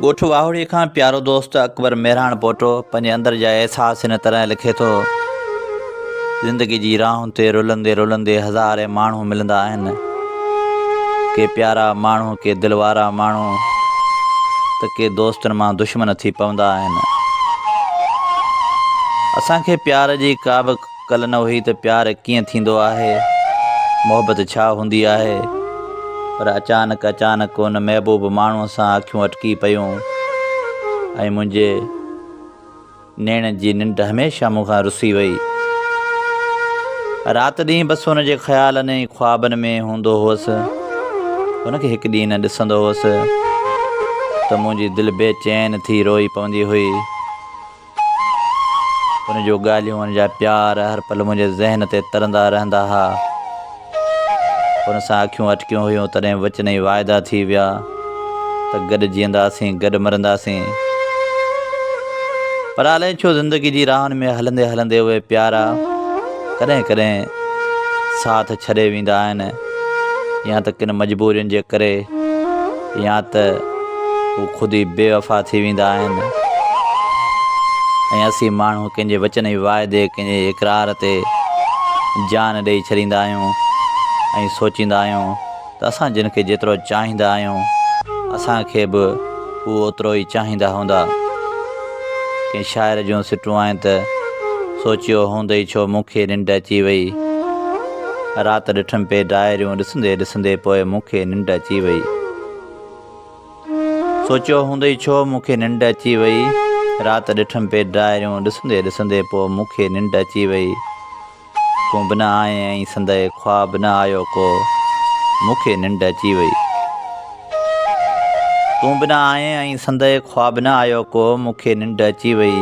ॻोठ वाहुड़ी खां प्यारो दोस्त अकबर मेहरान पोटो पंहिंजे अंदर जा एहसास हिन तरह लिखे थो। ज़िंदगी जी राहुनि ते रुलंदे रुलंदे हज़ारे माण्हू मिलंदा आहिनि, के प्यारा माण्हू, के दिलवारा माण्हू, त के दोस्तनि मां दुश्मन थी पवंदा आहिनि। असांखे प्यार जी का बि कल न हुई त प्यार कीअं थींदो आहे, मोहबत छा हूंदी आहे। पर अचानक उन महबूब माण्हूअ सां अखियूं अटकी पियूं ऐं मुंहिंजे नेण जी निंड हमेशह मूंखां रुसी वई। राति ॾींहुं बसि हुन जे ख़्यालनि ऐं ख्वाबनि में हूंदो हुअसि। हुनखे हिकु ॾींहुं न ॾिसंदो हुअसि त मुंहिंजी दिलि बेचैन थी रोई पवंदी हुई। हुनजो ॻाल्हियूं, हुनजा प्यार हर पल मुंहिंजे ज़हन ते तरंदा रहंदा हुआ। हुन सां अखियूं अटकियूं हुयूं, तॾहिं वचन ई वाइदा थी विया त गॾु जीअंदासीं, गॾु मरंदासीं। पर अलाए छो ज़िंदगी जी राहुनि में हलंदे हलंदे उहे प्यारा कॾहिं कॾहिं साथ छॾे वेंदा आहिनि, या त किन मजबूरियुनि जे करे, या त हू ख़ुदि ई बेवफ़ा थी वेंदा आहिनि। ऐं असीं माण्हू कंहिंजे वचन ई वाइदे, कंहिंजे इक़रार ते जान ॾेई छॾींदा आहियूं ऐं सोचींदा आहियूं त असां जिन खे जेतिरो चाहींदा आहियूं असांखे बि उहो ओतिरो ई चाहींदा हूंदा। कंहिं शाइर जूं सिटूं आहिनि त सोचियो हूंदई छो मूंखे निंड अची वई, राति ॾिठमि पे डायरियूं ॾिसंदे ॾिसंदे पोइ मूंखे निंड अची वई। सोचियो हूंदई छो मूंखे निंड अची वई, राति ॾिठमि पे डायरियूं ॾिसंदे ॾिसंदे पोइ मूंखे निंड अची वई। तूं बि न आए ऐं संदे ख्वाब न आयो को, मूंखे निंड अची वई। तूं बि न आए ऐं संदे ख्वाब न आयो को, मूंखे निंड अची वई।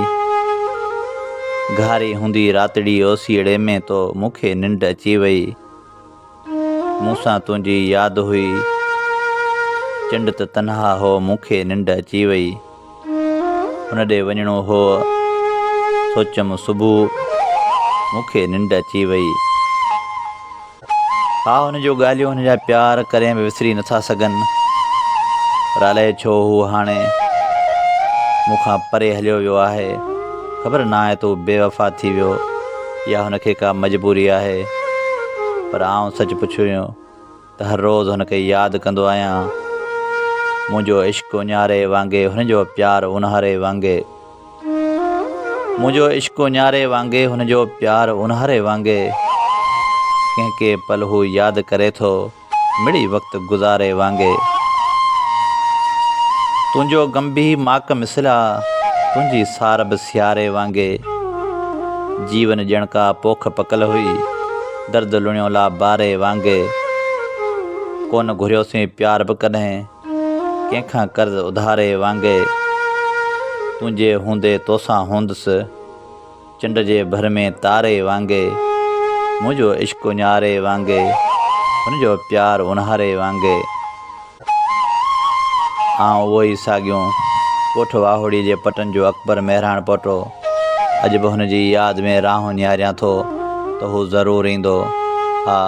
घारी हूंदी रातड़ी ओसीड़े में तो मूंखे निंड अची वई। मूंसां तुंहिंजी यादि हुई, चंड त तन्हा हो, मूंखे निंड अची वई। हुन ॾे वञिणो हो, सोचमि सुबुह, मूंखे निंड अची वई। हा, हुनजो ॻाल्हियूं, हुनजा प्यार कॾहिं बि विसरी नथा सघनि। पर अलाए छो हू हाणे मूंखां परे हलियो वियो आहे। ख़बर न आहे त हू बेवफ़ा थी वियो या हुनखे का मजबूरी आहे। पर आउं सच पुछियो त हर रोज़ु हुनखे यादि कंदो आहियां। मुंहिंजो इश्क़ु उन्यारे वांगुरु, हुनजो प्यारु उन्हारे वांगुरु। मुंहिंजो इश्क़ु उन्यारे वांगुरु, हुनजो प्यारु उन्हारे वांगुरु। कंहिं के पल हू यादि करे थो, मिड़ी वक़्तु गुज़ारे वांगुरु। तुंहिंजो गम बि माक मिसला, तुंहिंजी सार बि सियारे वांगुरु। जीवन ॼण का पोख पकल हुई, दर्द लुणियो ला बारे वांगुरु। कोन घुरियोसीं प्यार बि कॾहिं, कंहिंखां कर्ज़ उधारे वांगुरु। तुंहिंजे हूंदे तोसां हूंदुसि, चंड जे भर में तारे वांगुरु। मुंहिंजो इश्क़ु उन्यारे वांगुरु, हुनजो प्यारु उन्हारे वांगुरु। उहो ई साॻियूं ॻोठ वाहुड़ी जे पटनि जो अकबर मेहरान पोटो। अॼु बि हुनजी यादि में राहूं निहारियां थो त हू ज़रूरु ईंदो। हा,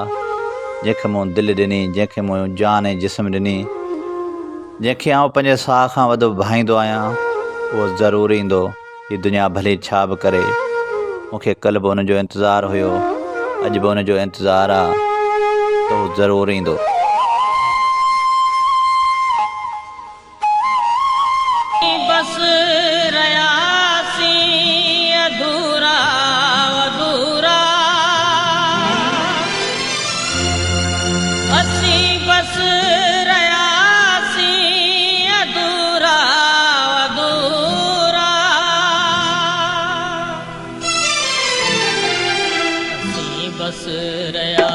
जंहिंखे मूं दिलि ॾिनी, जंहिंखे मूं जान ऐं जिस्म ॾिनी, जंहिंखे आउं पंहिंजे साह खां वधि भाईंदो आहियां, उहो ज़रूरु ईंदो। हीअ दुनिया भले छा बि करे, मूंखे कल्ह बि हुनजो इंतज़ारु हुयो, अॼु बि हुनजो इंतज़ारु आहे त हू ज़रूरु ईंदो। बस रयासी अधूरा अधूरा, असी बस रयासी अधूरा अधूरा, असी बस रया